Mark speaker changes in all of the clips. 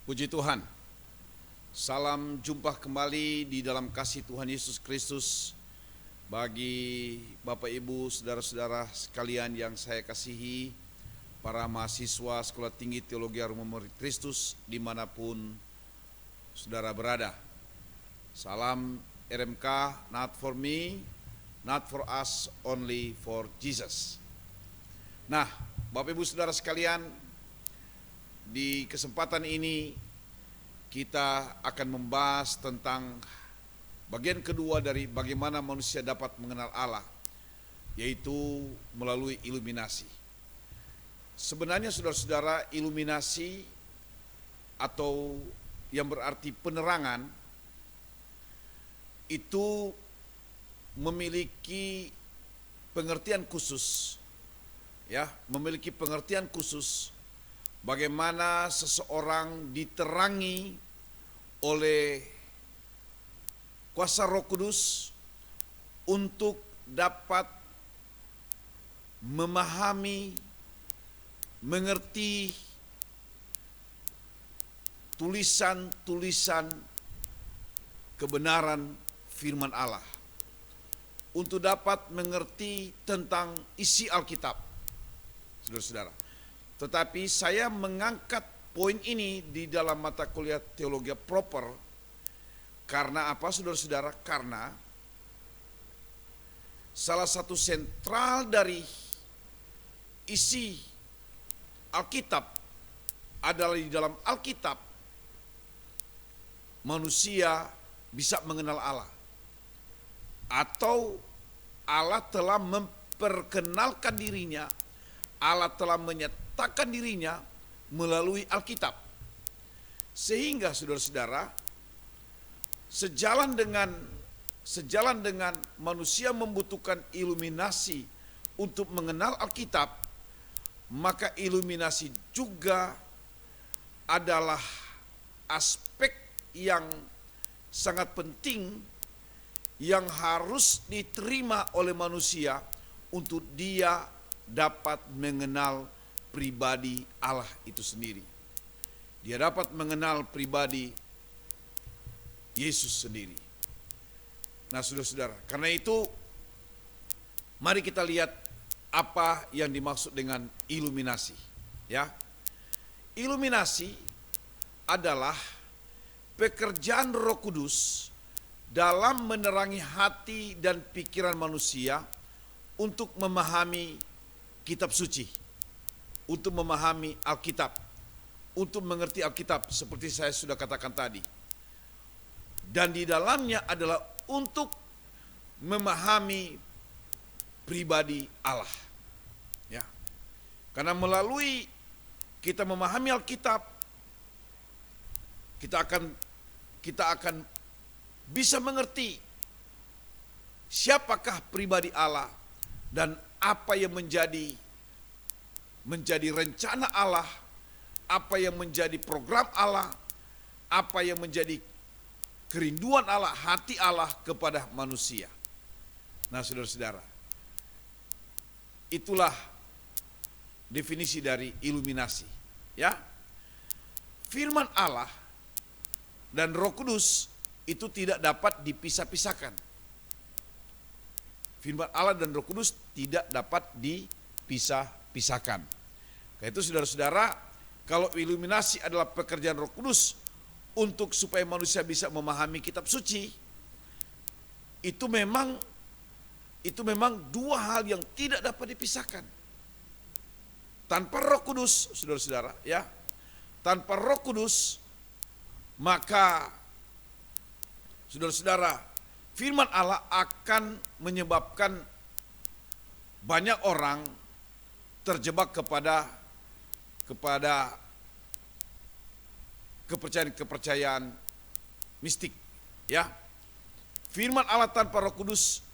Speaker 1: Puji Tuhan, salam jumpa kembali di dalam kasih Tuhan Yesus Kristus. Bagi Bapak Ibu, saudara-saudara sekalian yang saya kasihi, para mahasiswa Sekolah Tinggi Teologi Rumah Murid Kristus dimanapun saudara berada. Salam RMK, not for me, not for us, only for Jesus. Nah, Bapak Ibu saudara sekalian, di kesempatan ini kita akan membahas tentang bagian kedua dari bagaimana manusia dapat mengenal Allah, yaitu melalui iluminasi. Sebenarnya saudara-saudara, iluminasi atau yang berarti penerangan itu memiliki pengertian khusus, memiliki pengertian khusus bagaimana seseorang diterangi oleh kuasa Roh Kudus untuk dapat memahami, mengerti tulisan-tulisan kebenaran firman Allah, untuk dapat mengerti tentang isi Alkitab, saudara-saudara. Tetapi saya mengangkat poin ini di dalam mata kuliah teologi proper karena apa, saudara-saudara? Karena salah satu sentral dari isi Alkitab adalah di dalam Alkitab manusia bisa mengenal Allah, atau Allah telah memperkenalkan dirinya, Allah telah menyatakan dirinya melalui Alkitab. Sehingga saudara-saudara, sejalan dengan manusia membutuhkan iluminasi untuk mengenal Alkitab, maka iluminasi juga adalah aspek yang sangat penting yang harus diterima oleh manusia untuk dia dapat mengenal pribadi Allah itu sendiri. Dia dapat mengenal pribadi Yesus sendiri. Nah, saudara-saudara, karena itu mari kita lihat apa yang dimaksud dengan iluminasi. Iluminasi adalah pekerjaan Roh Kudus dalam menerangi hati dan pikiran manusia untuk memahami kitab suci, untuk memahami Alkitab, untuk mengerti Alkitab seperti saya sudah katakan tadi. Dan di dalamnya adalah untuk memahami pribadi Allah. Karena melalui kita memahami Alkitab, kita akan bisa mengerti siapakah pribadi Allah dan apa yang menjadi rencana Allah, apa yang menjadi program Allah, apa yang menjadi kerinduan Allah, hati Allah kepada manusia. Nah, saudara-saudara, itulah definisi dari iluminasi. Firman Allah dan Roh Kudus itu tidak dapat dipisah-pisahkan. Firman Allah dan Roh Kudus tidak dapat dipisah-pisahkan. Karena itu saudara-saudara, kalau iluminasi adalah pekerjaan Roh Kudus untuk supaya manusia bisa memahami kitab suci, itu memang dua hal yang tidak dapat dipisahkan. Tanpa Roh Kudus, saudara-saudara, tanpa Roh Kudus, maka saudara-saudara, firman Allah akan menyebabkan banyak orang terjebak kepada kepercayaan mistik. Firman Allah tanpa Roh Kudus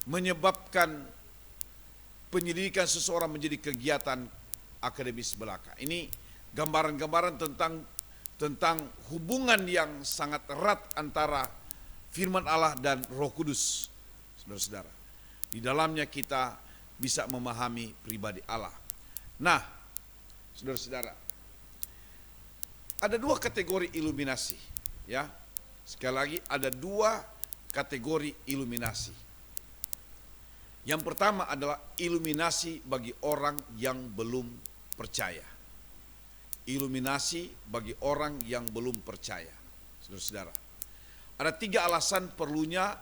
Speaker 1: menyebabkan penyelidikan seseorang menjadi kegiatan akademis belaka. Ini gambaran-gambaran tentang hubungan yang sangat erat antara firman Allah dan Roh Kudus, saudara-saudara. Di dalamnya kita bisa memahami pribadi Allah. Nah, saudara-saudara, Ada dua kategori iluminasi, ya. Sekali lagi ada dua kategori iluminasi. Yang pertama adalah iluminasi bagi orang yang belum percaya. Iluminasi bagi orang yang belum percaya. Saudara-saudara, ada 3 alasan perlunya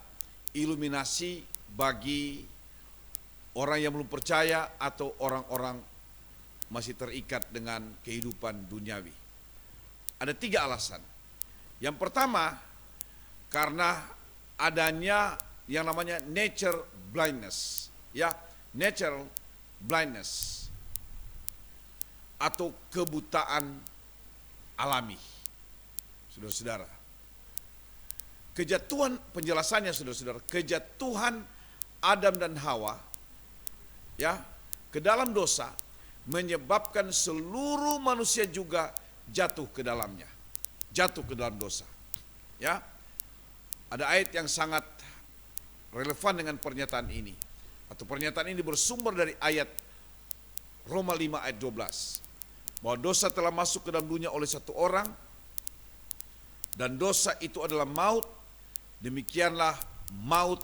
Speaker 1: iluminasi bagi orang yang belum percaya atau orang-orang masih terikat dengan kehidupan duniawi. Ada 3 alasan. Yang pertama, karena adanya yang namanya nature blindness, ya, natural blindness atau kebutaan alami. Saudara-saudara, kejatuhan, penjelasannya saudara-saudara, kejatuhan Adam dan Hawa, ya, ke dalam dosa menyebabkan seluruh manusia juga jatuh ke dalamnya, jatuh ke dalam dosa. Ya, ada ayat yang sangat relevan dengan pernyataan ini, atau pernyataan ini bersumber dari ayat Roma 5 ayat 12, bahwa dosa telah masuk ke dalam dunia oleh satu orang, dan dosa itu adalah maut. Demikianlah maut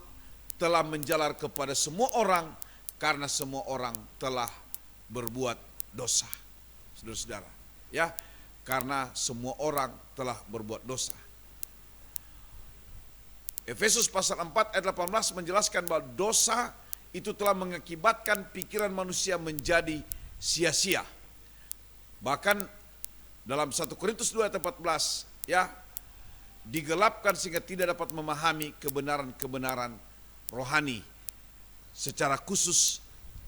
Speaker 1: telah menjalar kepada semua orang, karena semua orang telah berbuat dosa. Saudara-saudara, ya, karena semua orang telah berbuat dosa. Efesus pasal 4 ayat 18 menjelaskan bahwa dosa itu telah mengakibatkan pikiran manusia menjadi sia-sia. Bahkan dalam 1 Korintus 2 ayat 14, ya, digelapkan sehingga tidak dapat memahami kebenaran-kebenaran rohani, secara khusus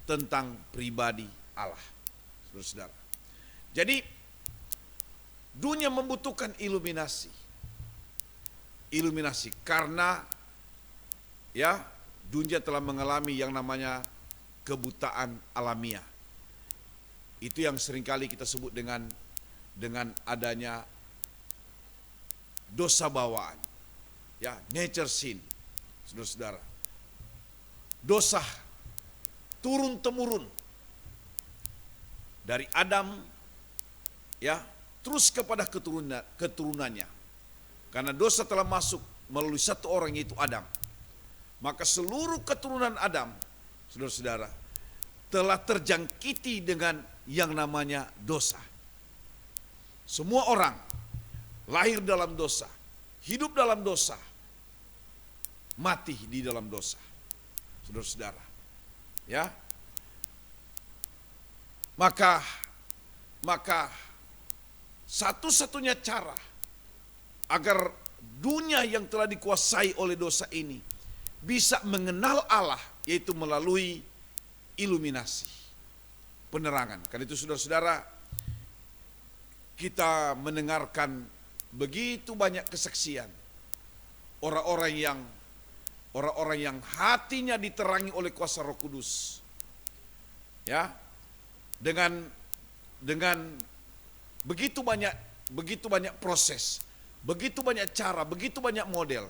Speaker 1: tentang pribadi Allah. Saudara-saudara, jadi dunia membutuhkan iluminasi. Iluminasi karena, ya, dunia telah mengalami yang namanya kebutaan alamiah. Itu yang seringkali kita sebut dengan adanya dosa bawaan, ya, nature sin. Saudara-saudara, dosa turun temurun dari Adam, ya, terus kepada keturunannya. Karena dosa telah masuk melalui satu orang, yaitu Adam. Maka seluruh keturunan Adam, saudara-saudara, telah terjangkiti dengan yang namanya dosa. Semua orang lahir dalam dosa, hidup dalam dosa, mati di dalam dosa. Saudara-saudara, ya. Maka satu-satunya cara agar dunia yang telah dikuasai oleh dosa ini bisa mengenal Allah, yaitu melalui iluminasi, penerangan. Karena itu saudara-saudara, kita mendengarkan begitu banyak kesaksian orang-orang yang hatinya diterangi oleh kuasa Roh Kudus, ya, dengan begitu banyak proses, begitu banyak cara, begitu banyak model.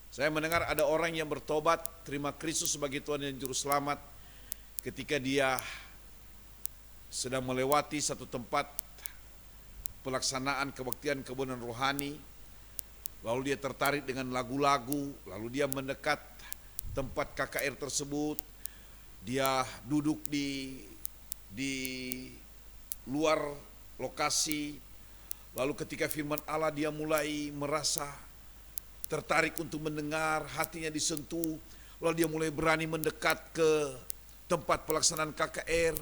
Speaker 1: Saya mendengar ada orang yang bertobat, terima Kristus sebagai Tuhan dan Juru Selamat, ketika dia sedang melewati satu tempat pelaksanaan kebaktian kebunan rohani, lalu dia tertarik dengan lagu-lagu, lalu dia mendekat tempat KKR tersebut, dia duduk di luar lokasi. Lalu ketika firman Allah, dia mulai merasa tertarik untuk mendengar, hatinya disentuh. Lalu dia mulai berani mendekat ke tempat pelaksanaan KKR,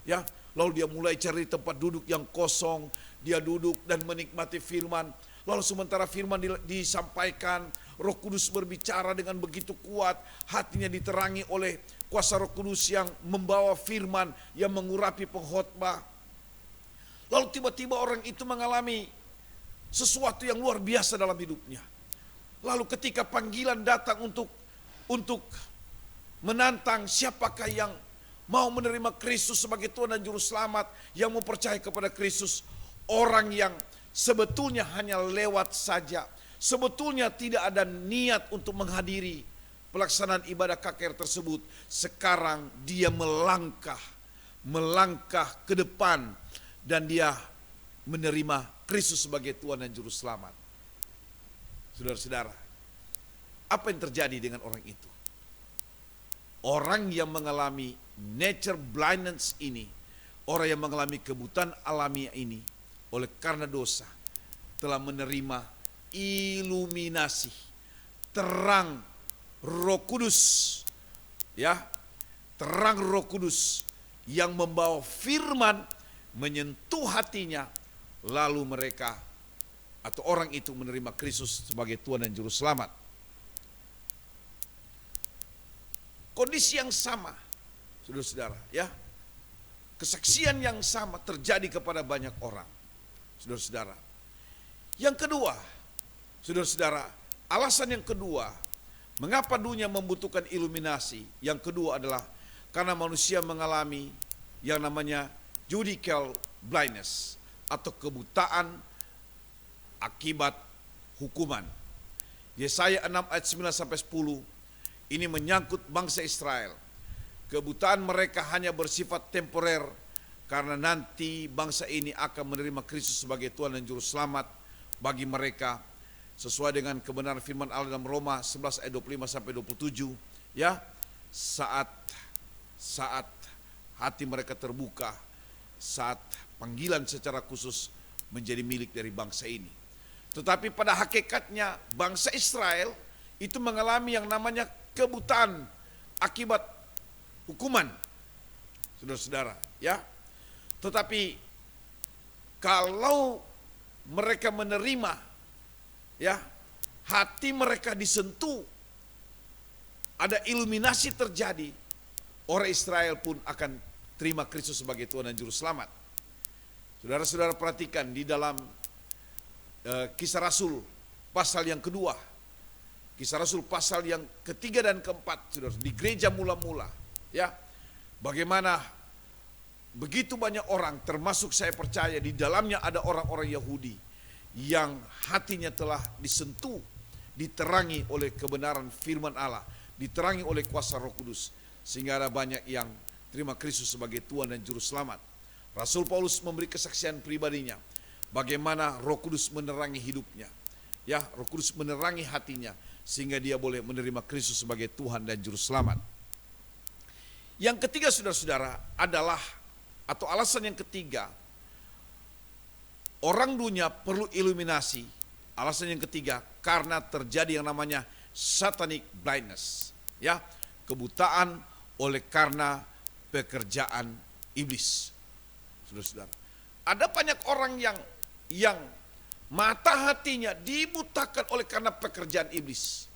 Speaker 1: ya. Lalu dia mulai cari tempat duduk yang kosong, dia duduk dan menikmati firman. Lalu sementara firman disampaikan, Roh Kudus berbicara dengan begitu kuat, hatinya diterangi oleh kuasa Roh Kudus yang membawa firman, yang mengurapi pengkhotbah. Lalu tiba-tiba orang itu mengalami sesuatu yang luar biasa dalam hidupnya. Lalu ketika panggilan datang untuk menantang siapakah yang mau menerima Kristus sebagai Tuhan dan Juru Selamat, yang mau percaya kepada Kristus, orang yang sebetulnya hanya lewat saja, sebetulnya tidak ada niat untuk menghadiri pelaksanaan ibadah KKR tersebut, sekarang dia melangkah ke depan dan dia menerima Kristus sebagai Tuhan dan Juru Selamat. Saudara-saudara, apa yang terjadi dengan orang itu? Orang yang mengalami nature blindness ini, orang yang mengalami kebutaan alamiah ini, oleh karena dosa, telah menerima iluminasi, terang Roh Kudus, ya, terang Roh Kudus yang membawa firman menyentuh hatinya, lalu mereka atau orang itu menerima Kristus sebagai Tuhan dan Juru Selamat. Kondisi yang sama, saudara-saudara, ya, kesaksian yang sama terjadi kepada banyak orang, saudara-saudara. Yang kedua, saudara-saudara, alasan yang kedua, mengapa dunia membutuhkan iluminasi? Yang kedua adalah karena manusia mengalami yang namanya judicial blindness atau kebutaan akibat hukuman. Yesaya 6 ayat 9 sampai 10 ini menyangkut bangsa Israel. Kebutaan mereka hanya bersifat temporer karena nanti bangsa ini akan menerima Kristus sebagai Tuhan dan Juru Selamat bagi mereka sesuai dengan kebenaran firman Allah dalam Roma 11 ayat 25 sampai 27, ya, saat hati mereka terbuka, saat panggilan secara khusus menjadi milik dari bangsa ini. Tetapi pada hakikatnya bangsa Israel itu mengalami yang namanya kebutaan akibat hukuman, saudara-saudara, ya. Tetapi kalau mereka menerima, ya, hati mereka disentuh, ada iluminasi terjadi, orang Israel pun akan terima Kristus sebagai Tuhan dan Juru Selamat. Saudara-saudara perhatikan di dalam Kisah Rasul pasal yang kedua, Kisah Rasul pasal yang ketiga dan keempat, saudara, di gereja mula-mula, ya, bagaimana begitu banyak orang, termasuk saya percaya di dalamnya ada orang-orang Yahudi yang hatinya telah disentuh, diterangi oleh kebenaran firman Allah, diterangi oleh kuasa Roh Kudus, sehingga ada banyak yang terima Kristus sebagai Tuhan dan Juru Selamat. Rasul Paulus memberi kesaksian pribadinya, bagaimana Roh Kudus menerangi hidupnya, ya, Roh Kudus menerangi hatinya, sehingga dia boleh menerima Kristus sebagai Tuhan dan Juru Selamat. Yang ketiga, saudara-saudara, adalah, atau alasan yang ketiga, orang dunia perlu iluminasi. Alasan yang ketiga, karena terjadi yang namanya satanic blindness, ya, kebutaan oleh karena pekerjaan iblis. Saudara-saudara, ada banyak orang yang mata hatinya dibutakan oleh karena pekerjaan iblis,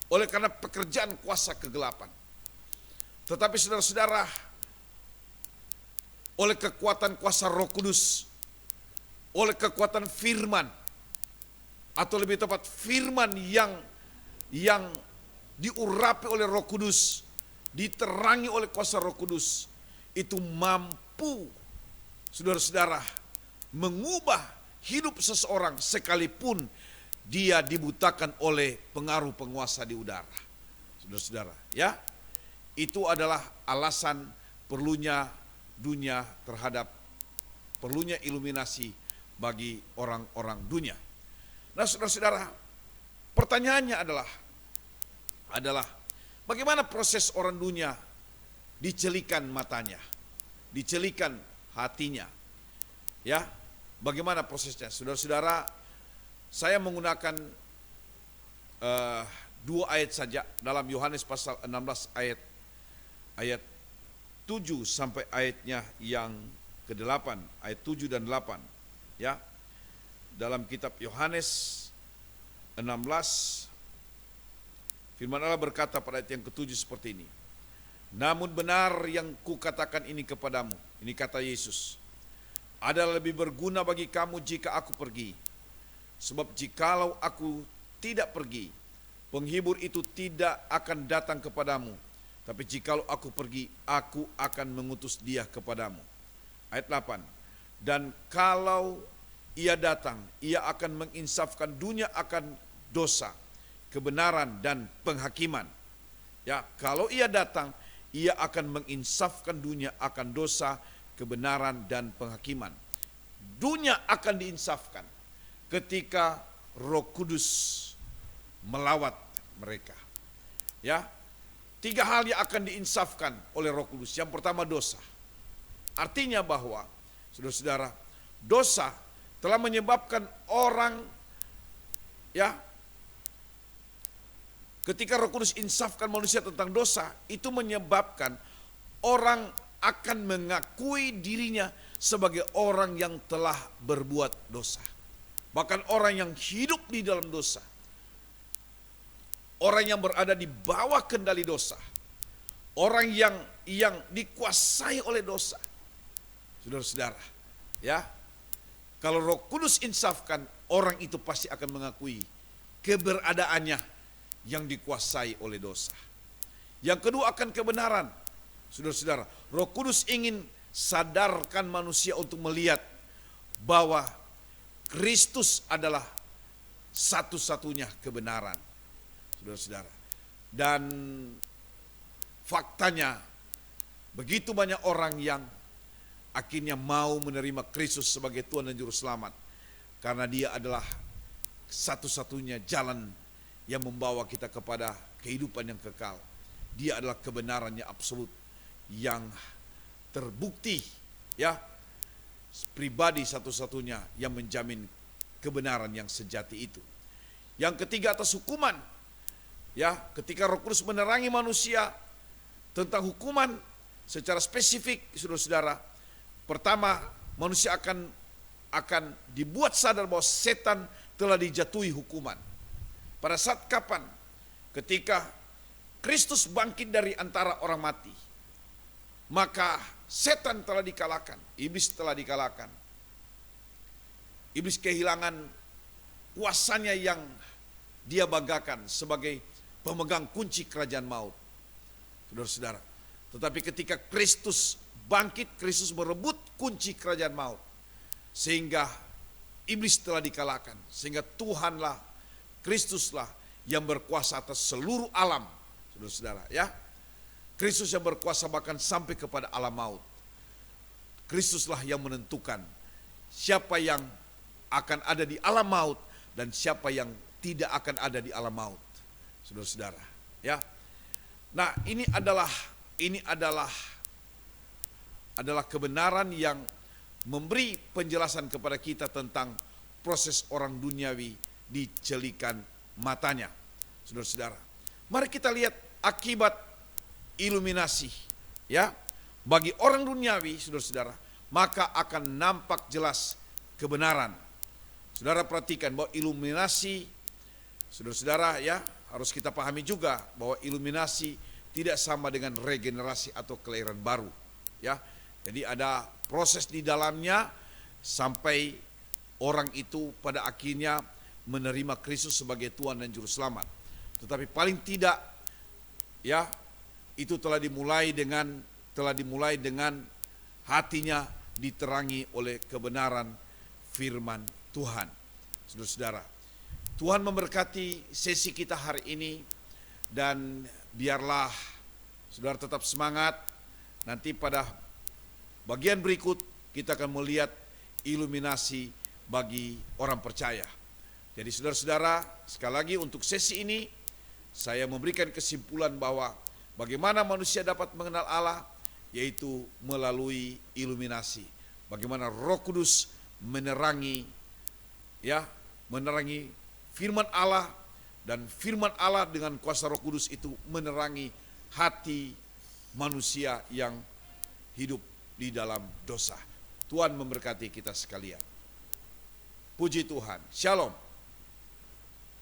Speaker 1: oleh karena pekerjaan kuasa kegelapan. Tetapi saudara-saudara, oleh kekuatan kuasa Roh Kudus, oleh kekuatan firman, atau lebih tepat firman yang diurapi oleh Roh Kudus, diterangi oleh kuasa Roh Kudus, itu mampu, saudara-saudara, mengubah hidup seseorang sekalipun dia dibutakan oleh pengaruh penguasa di udara. Saudara-saudara, ya, itu adalah alasan perlunya dunia terhadap perlunya iluminasi bagi orang-orang dunia. Nah, saudara-saudara, pertanyaannya adalah bagaimana proses orang dunia dicelikan matanya, dicelikan hatinya, ya, bagaimana prosesnya? Saudara-saudara, saya menggunakan 2 ayat saja dalam Yohanes pasal 16 ayat 7 sampai ayatnya yang ke-8, ayat 7 dan 8, ya. Dalam kitab Yohanes 16, firman Allah berkata pada ayat yang ke-7 seperti ini. Namun benar yang kukatakan ini kepadamu, ini kata Yesus, adalah lebih berguna bagi kamu jika aku pergi. Sebab jikalau aku tidak pergi, penghibur itu tidak akan datang kepadamu. Tapi jikalau aku pergi, aku akan mengutus dia kepadamu. Ayat 8. Dan kalau ia datang, ia akan menginsafkan dunia akan dosa, kebenaran dan penghakiman. Ya, kalau ia datang, ia akan menginsafkan dunia akan dosa, kebenaran dan penghakiman. dunia akan diinsafkan ketika Roh Kudus melawat mereka. Ya, 3 hal yang akan diinsafkan oleh Roh Kudus. Yang pertama dosa. Artinya bahwa saudara-saudara, dosa telah menyebabkan orang, ya, ketika Roh Kudus insafkan manusia tentang dosa, itu menyebabkan orang akan mengakui dirinya sebagai orang yang telah berbuat dosa. Bahkan orang yang hidup di dalam dosa, orang yang berada di bawah kendali dosa, orang yang dikuasai oleh dosa. Saudara-saudara, ya, kalau Roh Kudus insafkan, orang itu pasti akan mengakui keberadaannya yang dikuasai oleh dosa. Yang kedua akan kebenaran. Saudara-saudara, Roh Kudus ingin sadarkan manusia untuk melihat bahwa Kristus adalah satu-satunya kebenaran. Saudara-saudara, dan faktanya begitu banyak orang yang akhirnya mau menerima Kristus sebagai Tuhan dan Juru Selamat, karena Dia adalah satu-satunya jalan yang membawa kita kepada kehidupan yang kekal. Dia adalah kebenarannya absolut yang terbukti, ya, pribadi satu-satunya yang menjamin kebenaran yang sejati itu. Yang ketiga atas hukuman, ya, ketika Roh Kudus menerangi manusia tentang hukuman secara spesifik, saudara-saudara, pertama manusia akan dibuat sadar bahwa setan telah dijatuhi hukuman. Pada saat kapan? Ketika Kristus bangkit dari antara orang mati, maka setan telah dikalahkan, iblis telah dikalahkan. Iblis kehilangan kuasanya yang dia banggakan sebagai pemegang kunci kerajaan maut. Saudara-saudara, tetapi ketika Kristus bangkit, Kristus merebut kunci kerajaan maut, sehingga iblis telah dikalahkan, sehingga Tuhanlah, Kristuslah yang berkuasa atas seluruh alam. Saudara-saudara, ya, Kristus yang berkuasa bahkan sampai kepada alam maut. Kristuslah yang menentukan siapa yang akan ada di alam maut dan siapa yang tidak akan ada di alam maut. Saudara-saudara, ya. Nah, ini adalah kebenaran yang memberi penjelasan kepada kita tentang proses orang duniawi dicelikan matanya. Saudara-saudara, mari kita lihat akibat iluminasi, ya. Bagi orang duniawi, saudara-saudara, maka akan nampak jelas kebenaran. Saudara perhatikan bahwa iluminasi, saudara-saudara, ya, harus kita pahami juga bahwa iluminasi tidak sama dengan regenerasi atau kelahiran baru, ya. Jadi ada proses di dalamnya sampai orang itu pada akhirnya menerima Kristus sebagai Tuhan dan Juru Selamat. Tetapi paling tidak, ya, itu telah dimulai dengan hatinya diterangi oleh kebenaran firman Tuhan. Saudara-saudara, Tuhan memberkati sesi kita hari ini, dan biarlah saudara tetap semangat. Nanti pada bagian berikut kita akan melihat iluminasi bagi orang percaya. Jadi saudara-saudara, sekali lagi untuk sesi ini saya memberikan kesimpulan bahwa bagaimana manusia dapat mengenal Allah, yaitu melalui iluminasi. Bagaimana Roh Kudus menerangi firman Allah, dan firman Allah dengan kuasa Roh Kudus itu menerangi hati manusia yang hidup di dalam dosa. Tuhan memberkati kita sekalian. Puji Tuhan. Shalom.